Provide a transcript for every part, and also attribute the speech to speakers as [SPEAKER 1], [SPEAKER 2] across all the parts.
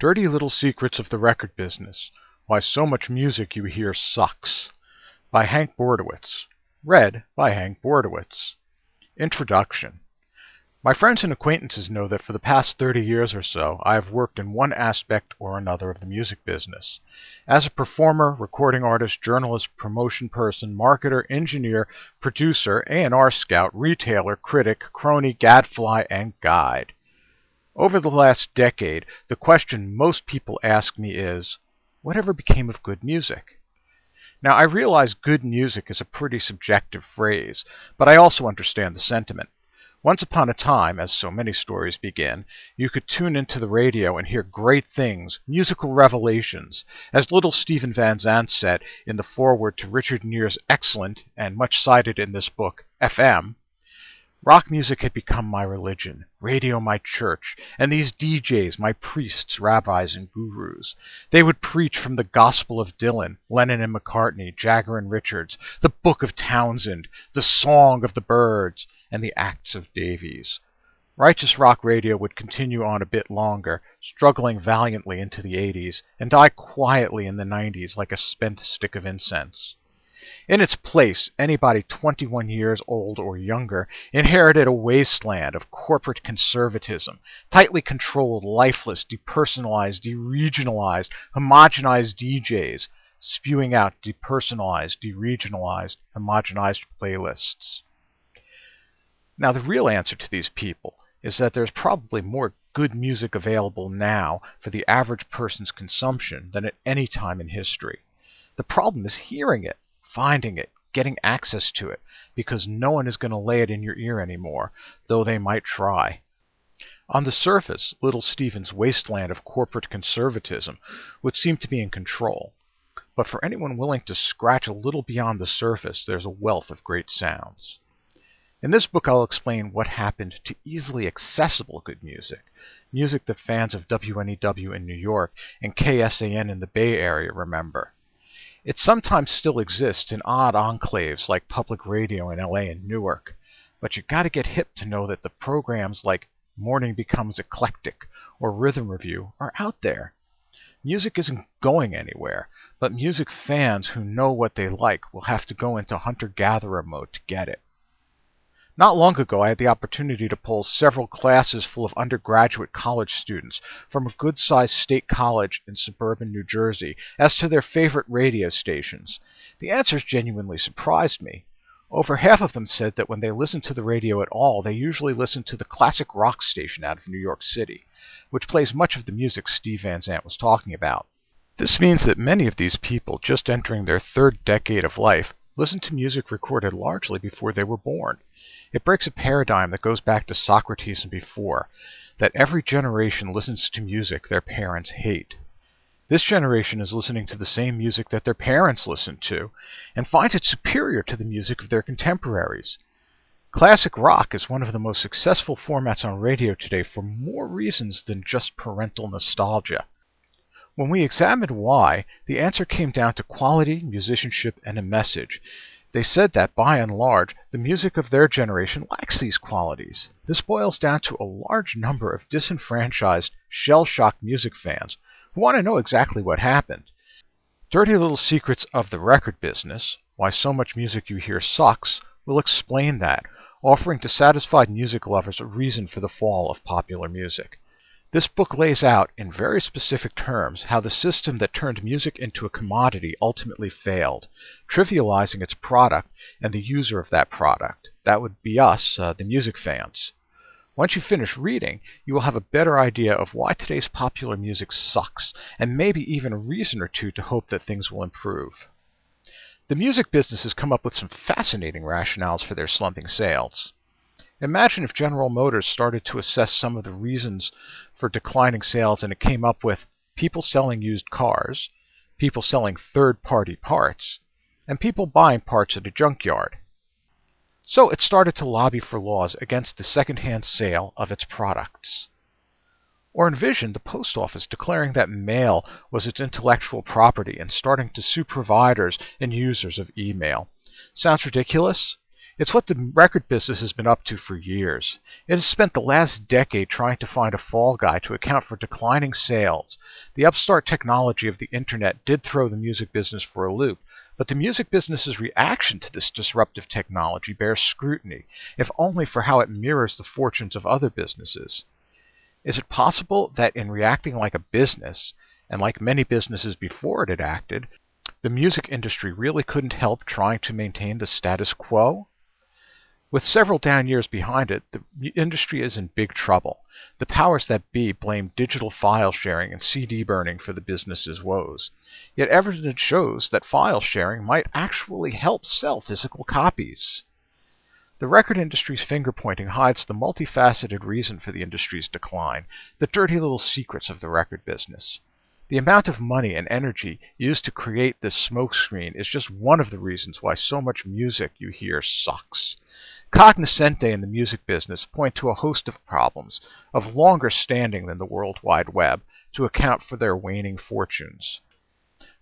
[SPEAKER 1] Dirty Little Secrets of the Record Business: Why So Much Music You Hear Sucks, by Hank Bordewitz. Read by Hank Bordewitz. Introduction. My friends and acquaintances know that for the past 30 years or so, I have worked in one aspect or another of the music business. As a performer, recording artist, journalist, promotion person, marketer, engineer, producer, A&R scout, retailer, critic, crony, gadfly, and guide. Over the last decade, the question most people ask me is, whatever became of good music? Now, I realize good music is a pretty subjective phrase, but I also understand the sentiment. Once upon a time, as so many stories begin, you could tune into the radio and hear great things, musical revelations. As little Steven Van Zandt said in the foreword to Richard Nere's excellent, and much cited in this book, FM, rock music had become my religion, radio my church, and these DJs my priests, rabbis, and gurus. They would preach from the Gospel of Dylan, Lennon and McCartney, Jagger and Richards, the Book of Townsend, the Song of the Birds, and the Acts of Davies. Righteous rock radio would continue on a bit longer, struggling valiantly into the 80s, and die quietly in the 90s like a spent stick of incense. In its place, anybody 21 years old or younger inherited a wasteland of corporate conservatism, tightly controlled, lifeless, depersonalized, deregionalized, homogenized DJs, spewing out depersonalized, deregionalized, homogenized playlists. Now, the real answer to these people is that there's probably more good music available now for the average person's consumption than at any time in history. The problem is hearing it, finding it, getting access to it, because no one is going to lay it in your ear anymore, though they might try. On the surface, little Steven's wasteland of corporate conservatism would seem to be in control. But for anyone willing to scratch a little beyond the surface, there's a wealth of great sounds. In this book, I'll explain what happened to easily accessible good music, music that fans of WNEW in New York and KSAN in the Bay Area remember. It sometimes still exists in odd enclaves like public radio in LA and Newark, but you gotta get hip to know that the programs like Morning Becomes Eclectic or Rhythm Review are out there. Music isn't going anywhere, but music fans who know what they like will have to go into hunter-gatherer mode to get it. Not long ago, I had the opportunity to poll several classes full of undergraduate college students from a good-sized state college in suburban New Jersey as to their favorite radio stations. The answers genuinely surprised me. Over half of them said that when they listen to the radio at all, they usually listen to the classic rock station out of New York City, which plays much of the music Steve Van Zandt was talking about. This means that many of these people just entering their third decade of life listen to music recorded largely before they were born. It breaks a paradigm that goes back to Socrates and before, that every generation listens to music their parents hate. This generation is listening to the same music that their parents listened to, and finds it superior to the music of their contemporaries. Classic rock is one of the most successful formats on radio today for more reasons than just parental nostalgia. When we examined why, the answer came down to quality, musicianship, and a message. They said that, by and large, the music of their generation lacks these qualities. This boils down to a large number of disenfranchised, shell-shocked music fans who want to know exactly what happened. Dirty Little Secrets of the Record Business: Why So Much Music You Hear Sucks will explain that, offering to satisfied music lovers a reason for the fall of popular music. This book lays out, in very specific terms, how the system that turned music into a commodity ultimately failed, trivializing its product and the user of that product. That would be us, the music fans. Once you finish reading, you will have a better idea of why today's popular music sucks, and maybe even a reason or two to hope that things will improve. The music business has come up with some fascinating rationales for their slumping sales. Imagine if General Motors started to assess some of the reasons for declining sales and it came up with people selling used cars, people selling third-party parts, and people buying parts at a junkyard. So it started to lobby for laws against the second-hand sale of its products. Or envision the post office declaring that mail was its intellectual property and starting to sue providers and users of email. Sounds ridiculous? It's what the record business has been up to for years. It has spent the last decade trying to find a fall guy to account for declining sales. The upstart technology of the internet did throw the music business for a loop, but the music business's reaction to this disruptive technology bears scrutiny, if only for how it mirrors the fortunes of other businesses. Is it possible that in reacting like a business, and like many businesses before it had acted, the music industry really couldn't help trying to maintain the status quo? With several down years behind it, the industry is in big trouble. The powers that be blame digital file sharing and CD burning for the business's woes. Yet evidence shows that file sharing might actually help sell physical copies. The record industry's finger-pointing hides the multifaceted reason for the industry's decline, the dirty little secrets of the record business. The amount of money and energy used to create this smokescreen is just one of the reasons why so much music you hear sucks. Cognoscente in the music business point to a host of problems, of longer standing than the World Wide Web, to account for their waning fortunes.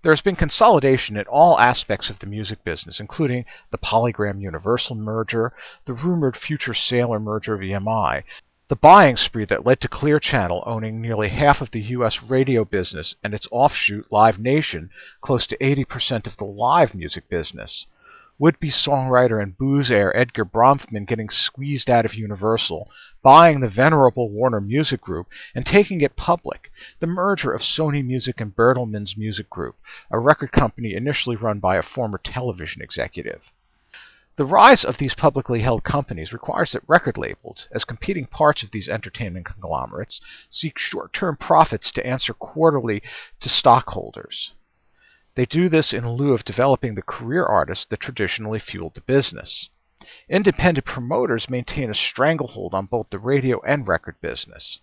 [SPEAKER 1] There has been consolidation in all aspects of the music business, including the Polygram Universal merger, the rumored future Sailor merger of EMI, the buying spree that led to Clear Channel owning nearly half of the U.S. radio business and its offshoot Live Nation close to 80% of the live music business. Would-be songwriter and booze heir Edgar Bronfman getting squeezed out of Universal, buying the venerable Warner Music Group, and taking it public, the merger of Sony Music and Bertelsmann's Music Group, a record company initially run by a former television executive. The rise of these publicly held companies requires that record labels, as competing parts of these entertainment conglomerates, seek short-term profits to answer quarterly to stockholders. They do this in lieu of developing the career artists that traditionally fueled the business. Independent promoters maintain a stranglehold on both the radio and record business.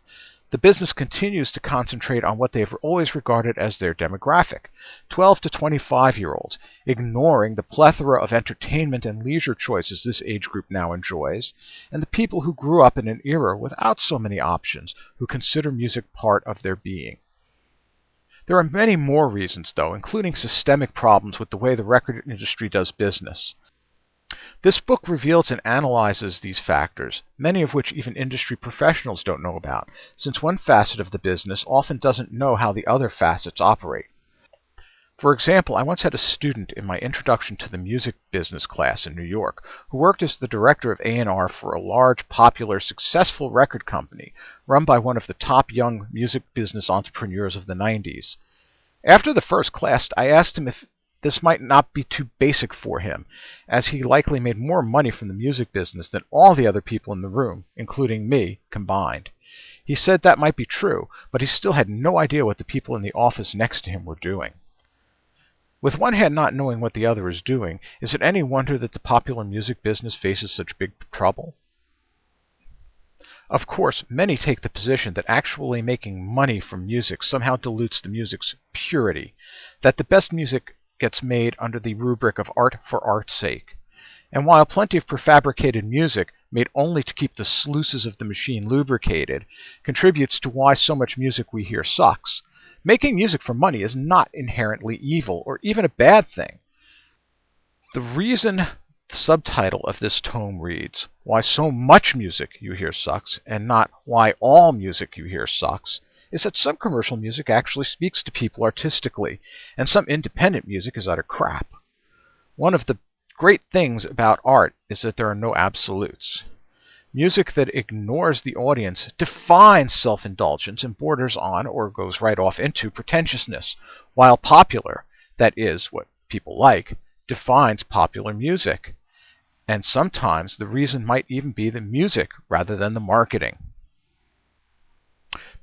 [SPEAKER 1] The business continues to concentrate on what they have always regarded as their demographic, 12 to 25-year-olds, ignoring the plethora of entertainment and leisure choices this age group now enjoys, and the people who grew up in an era without so many options, who consider music part of their being. There are many more reasons, though, including systemic problems with the way the record industry does business. This book reveals and analyzes these factors, many of which even industry professionals don't know about, since one facet of the business often doesn't know how the other facets operate. For example, I once had a student in my Introduction to the Music Business class in New York who worked as the director of A&R for a large, popular, successful record company run by one of the top young music business entrepreneurs of the 90s. After the first class, I asked him if this might not be too basic for him, as he likely made more money from the music business than all the other people in the room, including me, combined. He said that might be true, but he still had no idea what the people in the office next to him were doing. With one hand not knowing what the other is doing, is it any wonder that the popular music business faces such big trouble? Of course, many take the position that actually making money from music somehow dilutes the music's purity, that the best music gets made under the rubric of art for art's sake. And while plenty of prefabricated music, made only to keep the sluices of the machine lubricated, contributes to why so much music we hear sucks, making music for money is not inherently evil or even a bad thing. The reason the subtitle of this tome reads, "Why So Much Music You Hear Sucks," and not "Why All Music You Hear Sucks," is that some commercial music actually speaks to people artistically, and some independent music is utter crap. One of the great things about art is that there are no absolutes. Music that ignores the audience defines self-indulgence and borders on, or goes right off into, pretentiousness, while popular, that is, what people like, defines popular music. And sometimes the reason might even be the music rather than the marketing.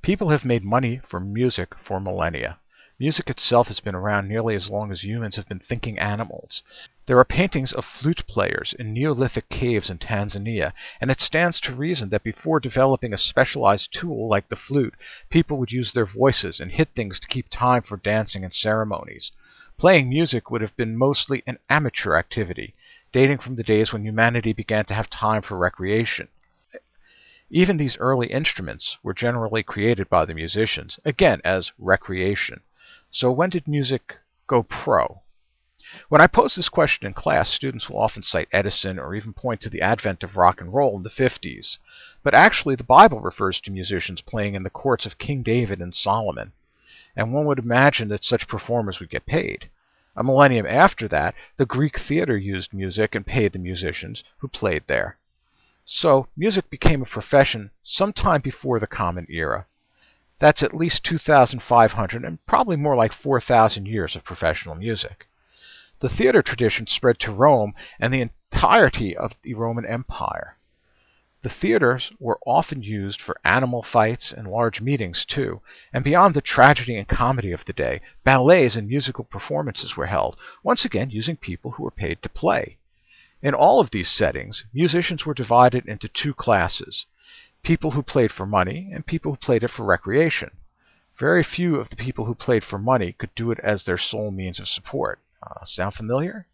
[SPEAKER 1] People have made money from music for millennia. Music itself has been around nearly as long as humans have been thinking animals. There are paintings of flute players in Neolithic caves in Tanzania, and it stands to reason that before developing a specialized tool like the flute, people would use their voices and hit things to keep time for dancing and ceremonies. Playing music would have been mostly an amateur activity, dating from the days when humanity began to have time for recreation. Even these early instruments were generally created by the musicians, again as recreation. So when did music go pro? When I pose this question in class, students will often cite Edison or even point to the advent of rock and roll in the 50s. But actually, the Bible refers to musicians playing in the courts of King David and Solomon, and one would imagine that such performers would get paid. A millennium after that, the Greek theater used music and paid the musicians who played there. So, music became a profession sometime before the Common Era. That's at least 2,500 and probably more like 4,000 years of professional music. The theater tradition spread to Rome and the entirety of the Roman Empire. The theaters were often used for animal fights and large meetings too, and beyond the tragedy and comedy of the day, ballets and musical performances were held, once again using people who were paid to play. In all of these settings, musicians were divided into two classes: people who played for money and people who played it for recreation. Very few of the people who played for money could do it as their sole means of support. Sound familiar?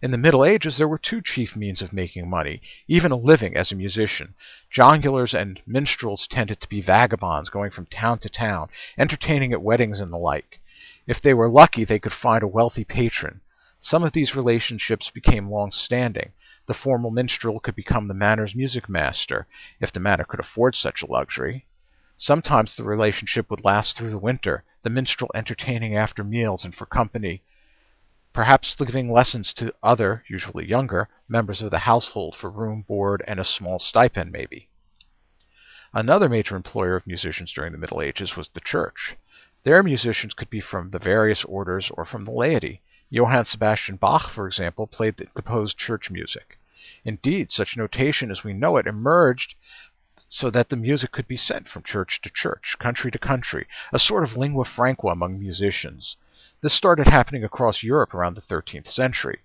[SPEAKER 1] In the Middle Ages, there were two chief means of making money, even a living as a musician. Jongleurs and minstrels tended to be vagabonds going from town to town, entertaining at weddings and the like. If they were lucky, they could find a wealthy patron. Some of these relationships became long-standing. The formal minstrel could become the manor's music master, if the manor could afford such a luxury. Sometimes the relationship would last through the winter, the minstrel entertaining after meals and for company, perhaps giving lessons to other, usually younger, members of the household for room, board, and a small stipend maybe. Another major employer of musicians during the Middle Ages was the church. Their musicians could be from the various orders or from the laity. Johann Sebastian Bach, for example, played and composed church music. Indeed, such notation as we know it emerged so that the music could be sent from church to church, country to country, a sort of lingua franca among musicians. This started happening across Europe around the 13th century.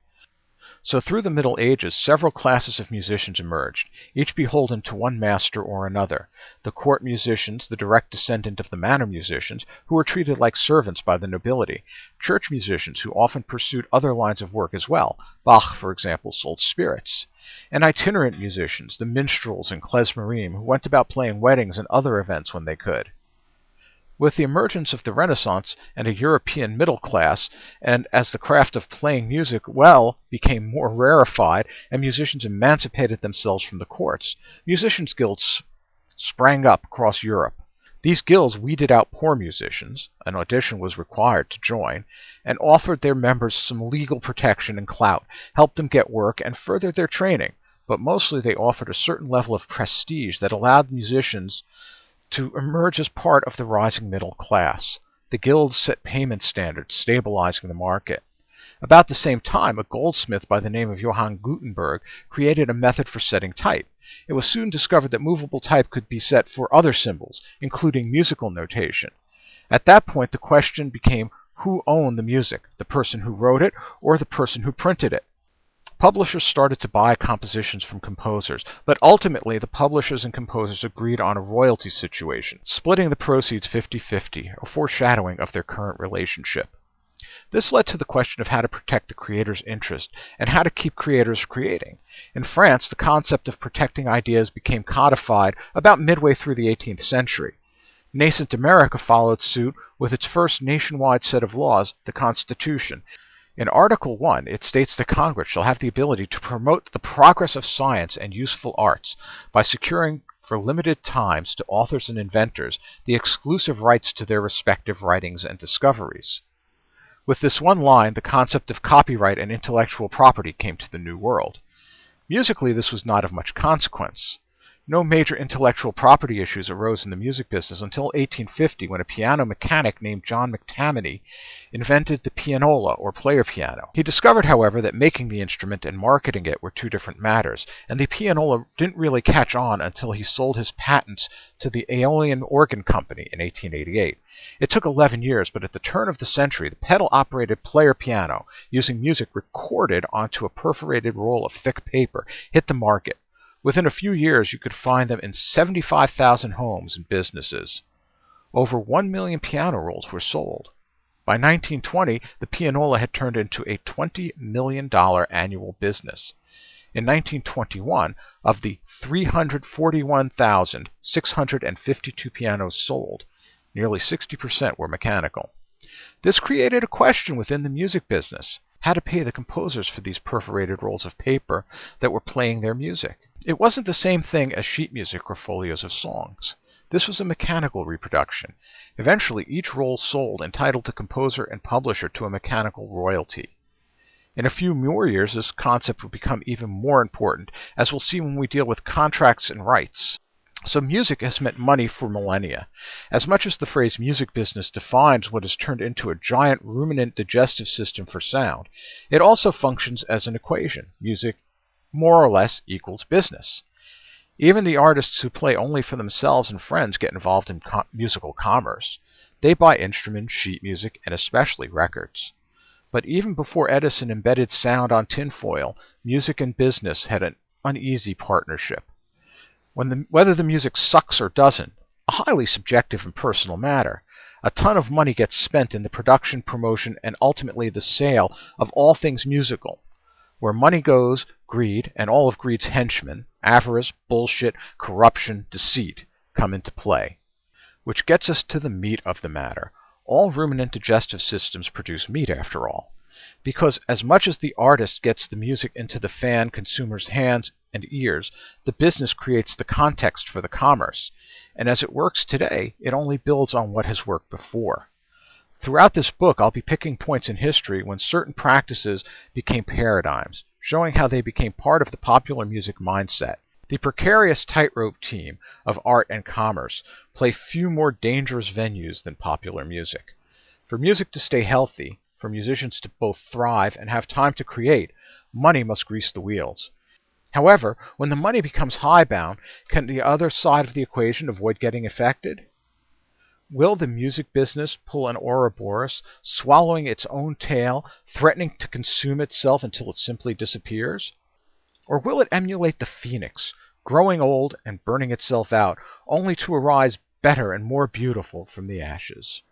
[SPEAKER 1] So through the Middle Ages, several classes of musicians emerged, each beholden to one master or another. The court musicians, the direct descendant of the manor musicians, who were treated like servants by the nobility. Church musicians, who often pursued other lines of work as well. Bach, for example, sold spirits. And itinerant musicians, the minstrels and klezmerim, who went about playing weddings and other events when they could. With the emergence of the Renaissance and a European middle class, and as the craft of playing music well became more rarefied and musicians emancipated themselves from the courts, musicians' guilds sprang up across Europe. These guilds weeded out poor musicians, an audition was required to join, and offered their members some legal protection and clout, helped them get work and furthered their training, but mostly they offered a certain level of prestige that allowed musicians to emerge as part of the rising middle class. The guilds set payment standards, stabilizing the market. About the same time, a goldsmith by the name of Johann Gutenberg created a method for setting type. It was soon discovered that movable type could be set for other symbols, including musical notation. At that point, the question became who owned the music, the person who wrote it or the person who printed it. Publishers started to buy compositions from composers, but ultimately the publishers and composers agreed on a royalty situation, splitting the proceeds 50-50, a foreshadowing of their current relationship. This led to the question of how to protect the creator's interest and how to keep creators creating. In France, the concept of protecting ideas became codified about midway through the 18th century. Nascent America followed suit with its first nationwide set of laws, the Constitution. In Article 1, it states that Congress shall have the ability to promote the progress of science and useful arts by securing for limited times to authors and inventors the exclusive rights to their respective writings and discoveries. With this one line, the concept of copyright and intellectual property came to the New World. Musically, this was not of much consequence. No major intellectual property issues arose in the music business until 1850, when a piano mechanic named John McTammany invented the pianola, or player piano. He discovered, however, that making the instrument and marketing it were two different matters, and the pianola didn't really catch on until he sold his patents to the Aeolian Organ Company in 1888. It took 11 years, but at the turn of the century, the pedal-operated player piano, using music recorded onto a perforated roll of thick paper, hit the market. Within a few years, you could find them in 75,000 homes and businesses. Over 1 million piano rolls were sold. By 1920, the pianola had turned into a $20 million annual business. In 1921, of the 341,652 pianos sold, nearly 60% were mechanical. This created a question within the music business. had to pay the composers for these perforated rolls of paper that were playing their music. It wasn't the same thing as sheet music or folios of songs. This was a mechanical reproduction. Eventually, each roll sold entitled the composer and publisher to a mechanical royalty. In a few more years, this concept would become even more important, as we'll see when we deal with contracts and rights. So music has meant money for millennia. As much as the phrase music business defines what has turned into a giant ruminant digestive system for sound, it also functions as an equation. Music more or less equals business. Even the artists who play only for themselves and friends get involved in musical commerce. They buy instruments, sheet music, and especially records. But even before Edison embedded sound on tinfoil, music and business had an uneasy partnership. Whether the music sucks or doesn't, a highly subjective and personal matter, a ton of money gets spent in the production, promotion, and ultimately the sale of all things musical. Where money goes, greed and all of greed's henchmen, avarice, bullshit, corruption, deceit, come into play. Which gets us to the meat of the matter. All ruminant digestive systems produce meat, after all. Because as much as the artist gets the music into the fan consumer's hands and ears, the business creates the context for the commerce. And as it works today, it only builds on what has worked before. Throughout this book, I'll be picking points in history when certain practices became paradigms, showing how they became part of the popular music mindset. The precarious tightrope team of art and commerce play few more dangerous venues than popular music. For music to stay healthy, for musicians to both thrive and have time to create, money must grease the wheels. However, when the money becomes hidebound, can the other side of the equation avoid getting affected? Will the music business pull an Ouroboros, swallowing its own tail, threatening to consume itself until it simply disappears? Or will it emulate the phoenix, growing old and burning itself out, only to arise better and more beautiful from the ashes?